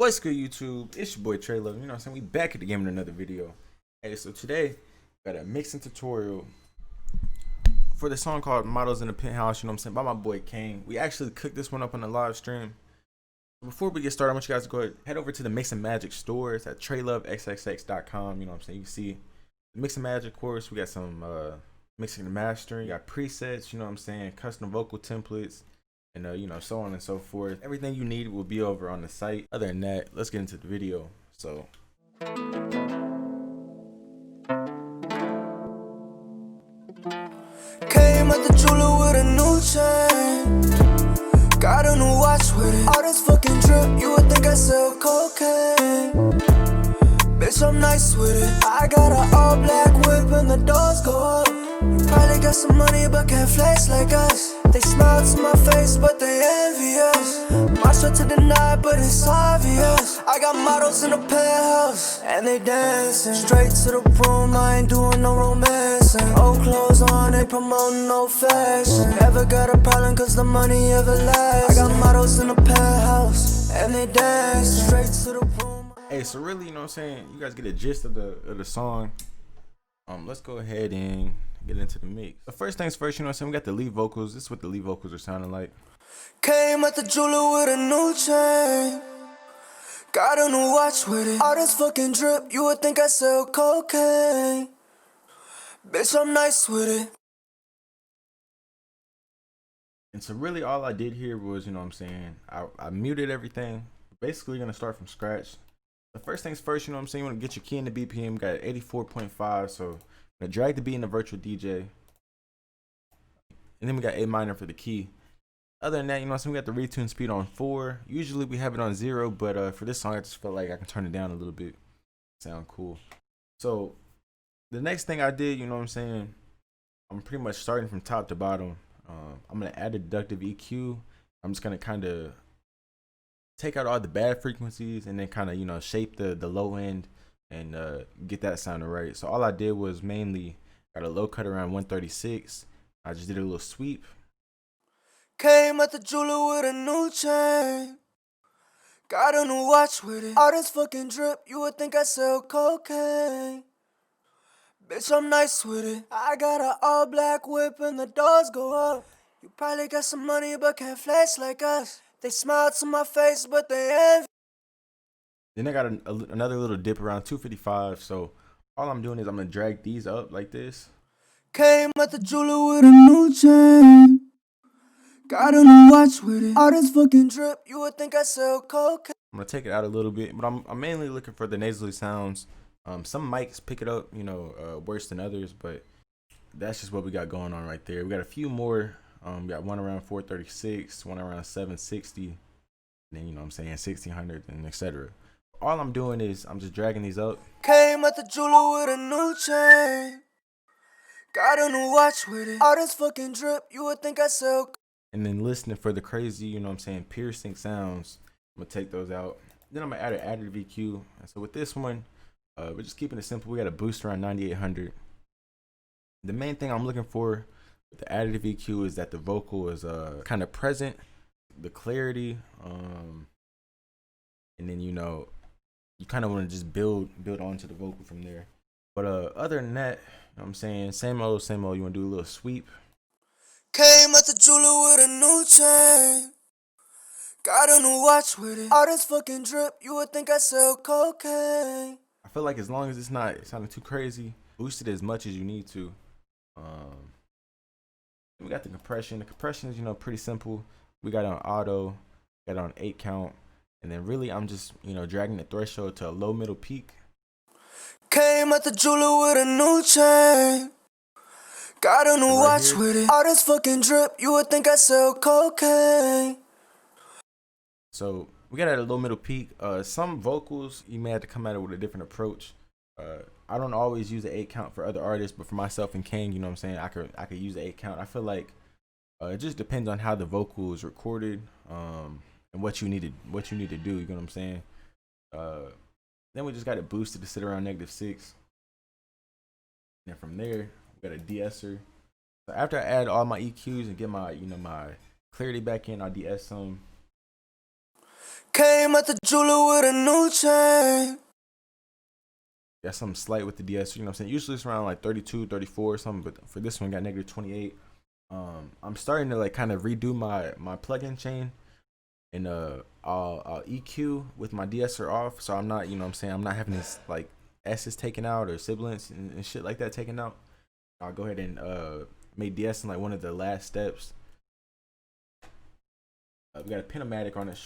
What's good, YouTube? It's your boy TRELUVX. You know what I'm saying? We back at the game in another video. Hey, so today got a mixing tutorial for the song called Models in the Penthouse, you know what I'm saying, by my boy Kane. We actually cooked this one up on the live stream. Before we get started, I want you guys to go ahead, head over to the Mix and Magic stores at TRELUVXXX.com. You know what I'm saying? You can see the Mix and Magic course. We got some mixing and mastering. We got presets, you know what I'm saying, custom vocal templates, and you know, so on and so forth. Everything you need will be over on the site. Other than that, let's get into the video. So came at the jeweler with a new chain, got a new watch with it. All this fucking drip, you would think I sell cocaine. Bitch, I'm nice with it. I got an all black whip and the doors go up. You probably got some money but can't flex like us. They smile to my face but they envy us. My shot to deny but it's obvious. I got models in the penthouse and they dancing straight to the room. I ain't doing no romancing. Old clothes on, they promoting no fashion. Never got a problem cause the money everlasting. I got models in the penthouse and they dancing straight to the room. hey, so really, you know what I'm saying, you guys get a gist of the song. Let's go ahead and get into the mix. The first things first, you know what I'm saying, we got the lead vocals. This is what the lead vocals are sounding like. Came at the jeweler with a new chain, got a new watch with it. All this fucking drip, you would think I sell cocaine. Bitch, I'm nice with it. And so really all I did here was, you know what I'm saying, I muted everything. Basically gonna start from scratch. The first things first, you know what I'm saying, you wanna get your key in the BPM, got 84.5, so I'm gonna drag the beat in the virtual DJ. And then we got A minor for the key. Other than that, you know what I'm saying, we got the retune speed on 4. Usually we have it on 0, but for this song I just felt like I can turn it down a little bit. Sound cool. So the next thing I did, you know what I'm saying, I'm pretty much starting from top to bottom. I'm gonna add Additive EQ. I'm just gonna kind of take out all the bad frequencies and then kind of, you know, shape the low end and get that sounding right. So all I did was mainly got a low cut around 136. I just did a little sweep. Came at the jeweler with a new chain, got a new watch with it. All this fucking drip, you would think I sell cocaine. Bitch, I'm nice with it. I got an all black whip and the doors go up. You probably got some money but can't flex like us. They smile to my face but they envy. Then I got another little dip around 255. So all I'm doing is I'm gonna drag these up like this. Came at the jeweler with a new chain, got a new watch with it. All this fucking drip, you would think I sell cocaine. I'm gonna take it out a little bit, but I'm mainly looking for the nasally sounds. Some mics pick it up, you know, worse than others, but that's just what we got going on right there. We got a few more. We got one around 436, one around 760, and then, you know what I'm saying, 1600 and etc. All I'm doing is I'm just dragging these up. Came at the jeweler with a new chain, got a new watch with it. All this fucking drip, you would think I sell. And then listening for the crazy, you know what I'm saying, piercing sounds. I'm gonna take those out. Then I'm gonna add an Additive EQ. And so with this one, we're just keeping it simple. We got a boost around 9800. The main thing I'm looking for with the Additive EQ is that the vocal is kind of present, the clarity, and then, you know, you kind of want to just build onto the vocal from there. But other than that, you know what I'm saying, same old. You want to do a little sweep. Came at the jeweler with a new chain, got a new watch with it. All this fucking drip, you would think I sell cocaine. I feel like as long as it's not sounding too crazy, boost it as much as you need to. We got the compression. The compression is, you know, pretty simple. We got it on auto, got it on 8 count, and then really I'm just, you know, dragging the threshold to a low middle peak. Came at the jeweler with a new chain, got a new watch with it. All this fucking drip, you would think I sell cocaine. So we got it at a low middle peak. Some vocals you may have to come at it with a different approach. I don't always use the 8 count for other artists, but for myself and King, you know what I'm saying, I could use the 8 count. I feel like it just depends on how the vocal is recorded, and what you need to do. You know what I'm saying? Then we just got it boosted to sit around -6. And from there, we got a de-esser. So after I add all my EQs and get my, you know, my clarity back in, I'll de-ess some. Came at the jeweler with a new chain. Got something slight with the DS, you know what I'm saying? Usually it's around like 32, 34 or something, but for this one got negative 28. I'm starting to like kind of redo my plugin chain, and I'll EQ with my DSer off, so I'm not, you know what I'm saying, I'm not having this like S's taken out or sibilants and shit like that taken out. I'll go ahead and make DS in like one of the last steps. We got a pinomatic on it,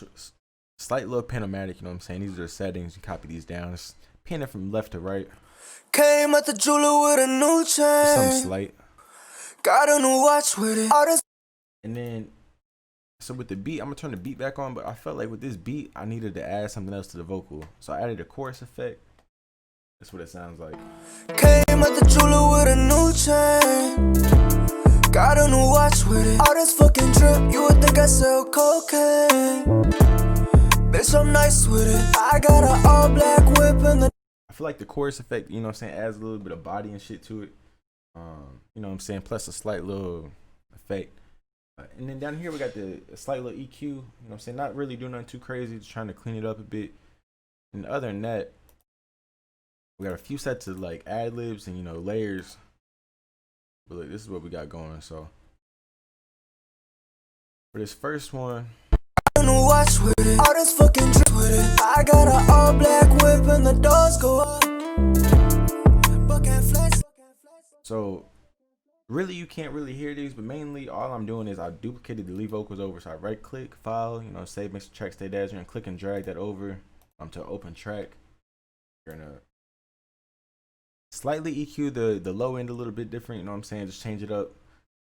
slight little pinomatic, you know what I'm saying? These are the settings, you copy these down. Just pin it from left to right. Came at the jeweler with a new Just something chain. slight. Got a new watch with it. All this And then, so with the beat, I'm gonna turn the beat back on, but I felt like with this beat, I needed to add something else to the vocal. So I added a chorus effect. That's what it sounds like. came at the jeweler with a new chain. Got a new watch with it. All this fucking drip, you would think I sell cocaine. Bitch, I'm nice with it. I got an all black whip in the. I feel like the chorus effect, you know what I'm saying, adds a little bit of body and shit to it. You know what I'm saying, plus a slight little effect. And then down here we got the slight little EQ, you know what I'm saying, not really doing nothing too crazy, just trying to clean it up a bit. And other than that, we got a few sets of like ad-libs and, you know, layers. But look, this is what we got going. So for this first one, Watch with it. All this fucking drip with it. I got an all black whip and the doors go up. Bucket flex. so really you can't really hear these, but mainly all I'm doing is I duplicated the lead vocals over. So I right click, file, you know, save mix track, stay as, and click and drag that over to open track. You're gonna slightly EQ the low end a little bit different, you know what I'm saying? Just change it up.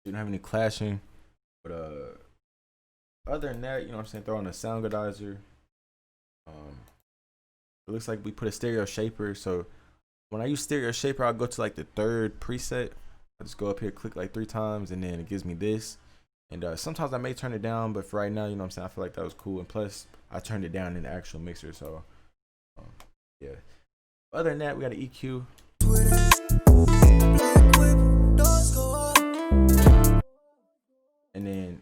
You don't have any clashing. But other than that, you know what I'm saying, throw in a sound godizer. It looks like we put a stereo shaper. So when I use stereo shaper, I'll go to like the third preset. I just go up here, click like 3 times, and then it gives me this. And sometimes I may turn it down, but for right now, you know what I'm saying, I feel like that was cool. And plus, I turned it down in the actual mixer. So yeah. Other than that, we got an EQ. And then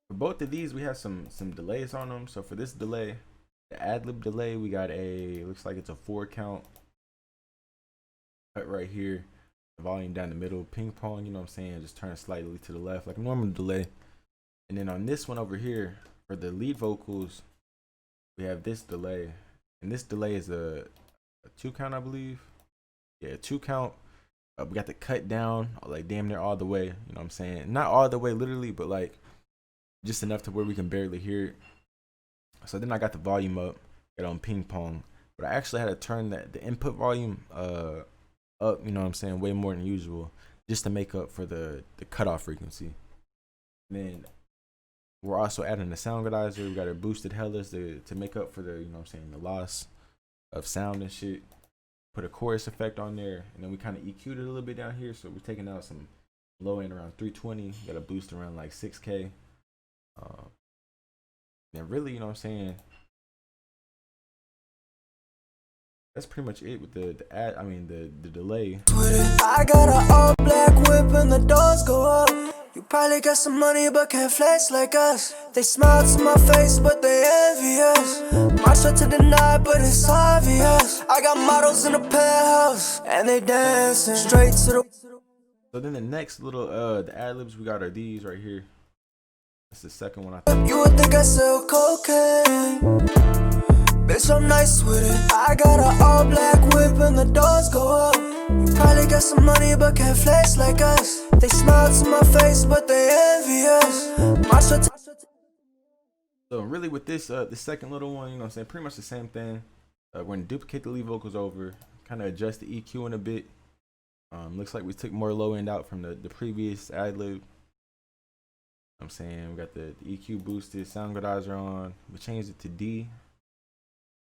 for both of these, we have some delays on them. So for this delay, the ad-lib delay, we got looks like it's a 4 count cut right here. The volume down the middle, ping pong, you know what I'm saying, just turn slightly to the left like a normal delay. And then on this one over here, for the lead vocals, we have this delay. And this delay is a 2 count, I believe. Yeah, 2 count. We got the cut down like damn near all the way, you know what I'm saying? Not all the way literally, but like just enough to where we can barely hear it. So then I got the volume up, got on ping pong, but I actually had to turn the input volume up, you know what I'm saying, way more than usual, just to make up for the cutoff frequency. And then we're also adding the sound godizer. We got a boosted hellas to make up for the, you know what I'm saying, the loss of sound and shit. Put a chorus effect on there, and then we kind of EQ'd it a little bit down here. So we're taking out some low end around 320, got a boost around like 6K. And really, you know what I'm saying, that's pretty much it with the delay. I got an all black whip and the doors go up. You probably got some money but can't flex like us. They smile to my face but they envious. My shot to deny but it's obvious. I got models in the penthouse and they dancing straight to the. So then the next little the ad-libs we got are these right here. That's the second one I think. You would think I sell cocaine. Bitch, I'm nice with it. I got an all black whip and the doors go up. You probably got some money but can't flex like us. They smile to my face but they envious. My shot to. So really with this the second little one, you know what I'm saying, pretty much the same thing. We're gonna duplicate the lead vocals over, kind of adjust the EQ in a bit. Looks like we took more low end out from the previous ad-lib. I'm saying we got the EQ boosted, sound godizer on. We changed it to D.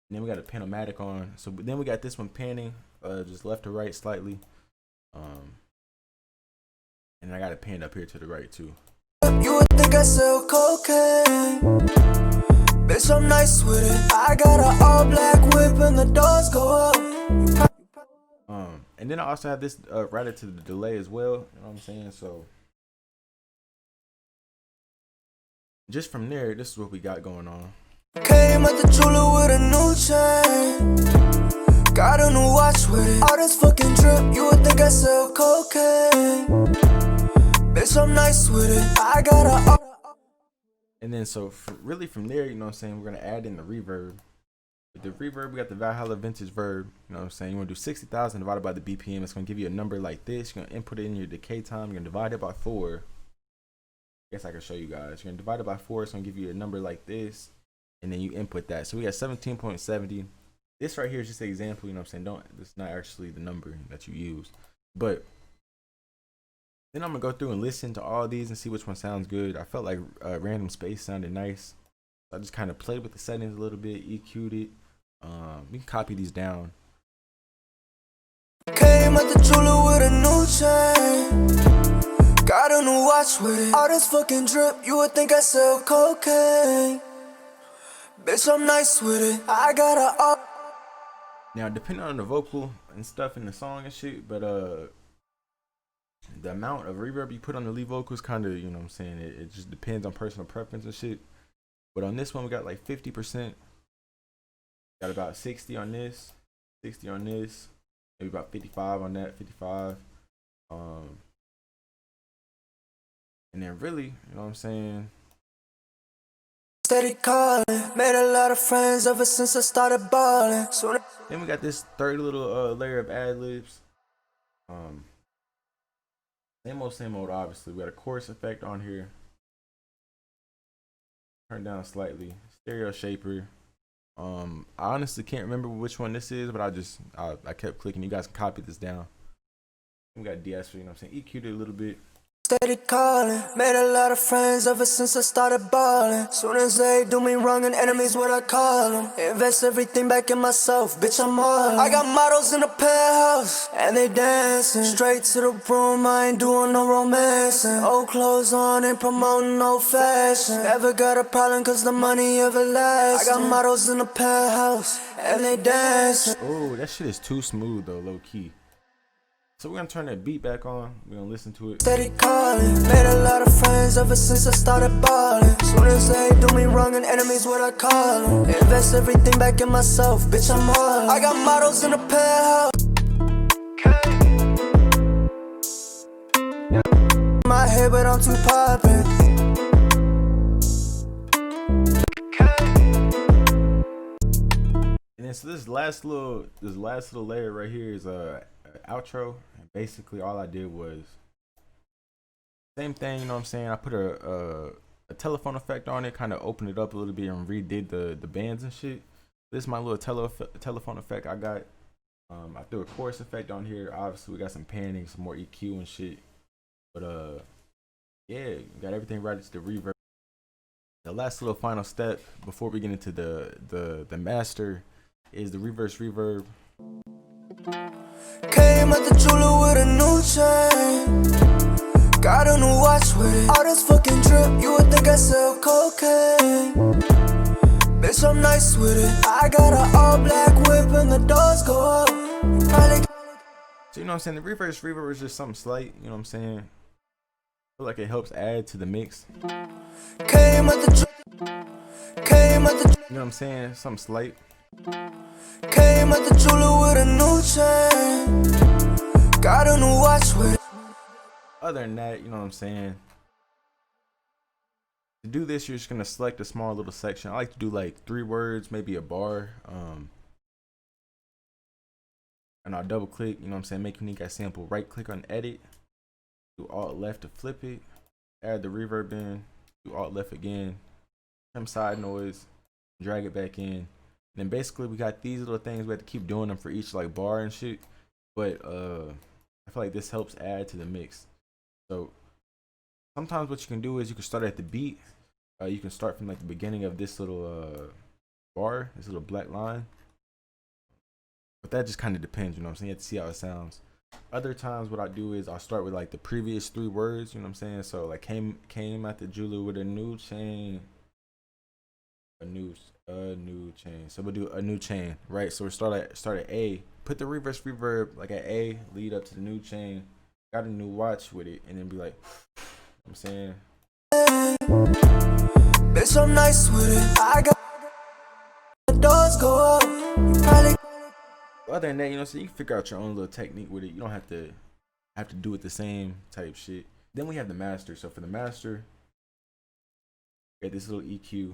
And then we got a panomatic on. So then we got this one panning, just left to right slightly. And I got it panned up here to the right too. You would think I sell cocaine. Bitch, I'm nice with it. I got an all black whip and the doors go up. And then I also have this routed to the delay as well. You know what I'm saying? So just from there, this is what we got going on. Came at the jeweler with a new chain. Got a new watch with it. All this fucking drip, you would think I sell cocaine. Bitch, I'm nice with it. I got a. And then so really from there, you know what I'm saying, we're gonna add in the reverb. With the reverb, we got the Valhalla vintage verb. You know what I'm saying? You want to do 60,000 divided by the BPM. It's going to give you a number like this. You're going to input it in your decay time. You're going to divide it by 4. I guess I can show you guys. You're going to divide it by 4. It's going to give you a number like this. And then you input that. So we got 17.70. This right here is just an example. You know what I'm saying? It's not actually the number that you use. But then I'm going to go through and listen to all these and see which one sounds good. I felt like Random Space sounded nice. So I just kind of played with the settings a little bit, EQ'd it. We can copy these down. Came at the jeweler with a new chain. Got a new watch with it. All this fucking drip, you would think I sell cocaine. Bitch, I'm nice with it. I got a. Now, depending on the vocal and stuff in the song and shit, but the amount of reverb you put on the lead vocals kind of, you know what I'm saying, it just depends on personal preference and shit. But on this one, we got like 50%. Got about 60 on this, 60 on this, maybe about 55 on that, 55. And then really, you know what I'm saying? Steady calling, made a lot of friends ever since I started balling. Then we got this third little layer of ad-libs. Same old, obviously. We got a chorus effect on here. Turn down slightly. Stereo shaper. I honestly can't remember which one this is, but I kept clicking. You guys can copy this down. We got DS, you know what I'm saying? EQ'd it a little bit. Steady calling, made a lot of friends ever since I started balling. Soon as they do me wrong and enemies what I call them. Invest everything back in myself, bitch, I'm all. I got models in the penthouse, and they dancing. Straight to the room, I ain't doing no romancing. Old clothes on, ain't promoting no fashion. Never got a problem cause the money everlasting. I got models in the penthouse, and they dancing. Oh, that shit is too smooth though, low key. So we're gonna turn that beat back on. We're gonna listen to it. Steady calling, made a lot of friends ever since I started balling. Soon as they do me wrong and enemies what I call them. Invest everything back in myself, bitch, I'm all. I got models in the penthouse. My head, but I'm too poppin'. And then so this last little layer right here is outro. And basically all I did was same thing, you know what I'm saying? I put a telephone effect on it, kind of opened it up a little bit and redid the bands and shit. This is my little telephone effect I got. I threw a chorus effect on here. Obviously we got some panning, some more EQ and shit. But yeah, got everything right to the reverb. The last little final step before we get into the master is the reverse reverb. Came at the jeweler with a new chain. Got a new watch with it. All this fucking drip, you would think I sell cocaine. Bitch, I'm nice with it. I got an all black whip and the doors go up. So you know what I'm saying? The reverse reverb is just something slight, you know what I'm saying? I feel like it helps add to the mix. Came at the you know what I'm saying? Something slight. Came at the jeweler with a new chain. Got a new watch with it. Other than that, you know what I'm saying? To do this, you're just gonna select a small little section. I like to do like 3 words, maybe a bar. And I'll double click, you know what I'm saying? Make unique as sample. Right click on edit. Do alt left to flip it. Add the reverb in. Do alt left again. Trim side noise. Drag it back in. And then basically we got these little things. We have to keep doing them for each like bar and shit. But I feel like this helps add to the mix. So sometimes what you can do is you can start at the beat. You can start from like the beginning of this little bar, this little black line. But that just kind of depends, you know what I'm saying? You have to see how it sounds. Other times what I do is I'll start with like the previous 3 words, you know what I'm saying? So like came at the jeweler with a new chain. A new chain. So we'll do a new chain, right? So we start at A. Put the reverse reverb like at A, lead up to the new chain. Got a new watch with it, and then be like, you know what I'm saying? Bitch, I'm nice with it. I got go up. You probably Other than that, you know, so you can figure out your own little technique with it. You don't have to do it the same type shit. Then we have the master. So for the master, we got this little EQ,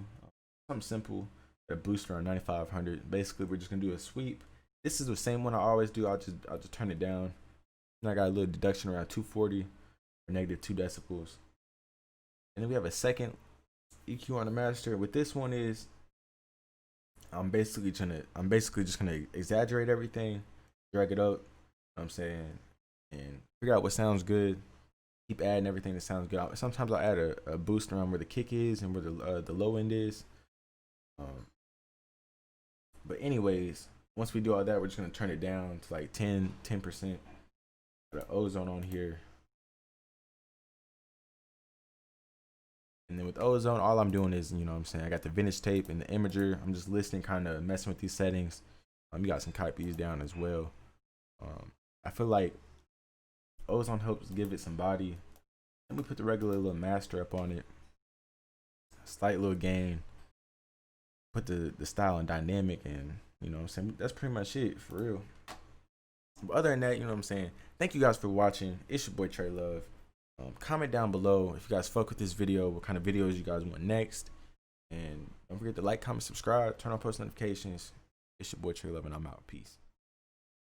something simple, a booster on 9500. Basically, we're just gonna do a sweep. This is the same one I always do. I'll just turn it down. And I got a little deduction around 240 or -2 decibels. And then we have a second EQ on the master. With this one is I'm basically just gonna exaggerate everything, drag it up, you know what I'm saying, and figure out what sounds good. Keep adding everything that sounds good. Sometimes I'll add a boost around where the kick is and where the low end is. But anyways, once we do all that, we're just gonna turn it down to like 10%. Put an ozone on here. And then with ozone, all I'm doing is, you know what I'm saying, I got the vintage tape and the imager. I'm just listening, kind of messing with these settings. You got some copies down as well. I feel like ozone helps give it some body. Then we put the regular little master up on it. Slight little gain. Put the style and dynamic, and you know what I'm saying, that's pretty much it for real. But other than that, you know what I'm saying, thank you guys for watching. It's your boy TRELUVX. Comment down below if you guys fuck with this video, what kind of videos you guys want next, and don't forget to like, comment, subscribe, turn on post notifications. It's your boy TRELUVX, and I'm out. Peace.